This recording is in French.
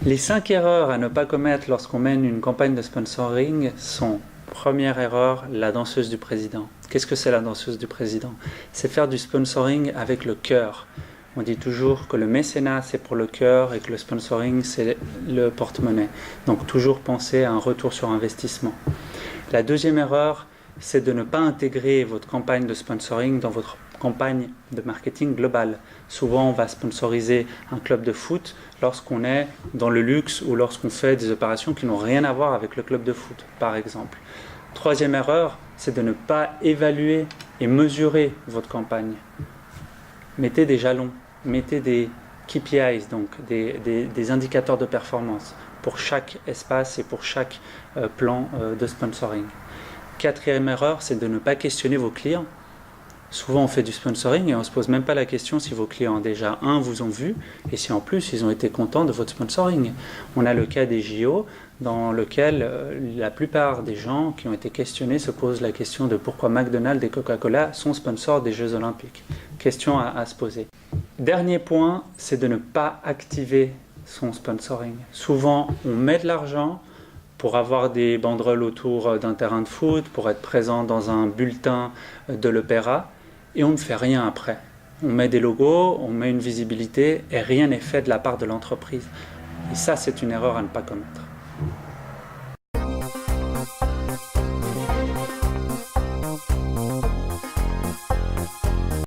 Les 5 erreurs à ne pas commettre lorsqu'on mène une campagne de sponsoring sont: première erreur, la danseuse du président. Qu'est-ce que c'est la danseuse du président? C'est faire du sponsoring avec le cœur. On dit toujours que le mécénat c'est pour le cœur et que le sponsoring c'est le porte-monnaie. Donc toujours penser à un retour sur investissement. La deuxième erreur, c'est de ne pas intégrer votre campagne de sponsoring dans votre campagne de marketing globale. Souvent, on va sponsoriser un club de foot lorsqu'on est dans le luxe ou lorsqu'on fait des opérations qui n'ont rien à voir avec le club de foot, par exemple. Troisième erreur, c'est de ne pas évaluer et mesurer votre campagne. Mettez des jalons, mettez des KPIs, donc des indicateurs de performance pour chaque espace et pour chaque plan de sponsoring. Quatrième erreur, c'est de ne pas questionner vos clients. Souvent, on fait du sponsoring et on ne se pose même pas la question si vos clients, déjà, vous ont vu et si en plus, ils ont été contents de votre sponsoring. On a le cas des JO dans lequel la plupart des gens qui ont été questionnés se posent la question de pourquoi McDonald's et Coca-Cola sont sponsors des Jeux Olympiques. Question à se poser. Dernier point, c'est de ne pas activer son sponsoring. Souvent, on met de l'argent pour avoir des banderoles autour d'un terrain de foot, pour être présent dans un bulletin de l'opéra, et on ne fait rien après. On met des logos, on met une visibilité, et rien n'est fait de la part de l'entreprise. Et ça, c'est une erreur à ne pas commettre.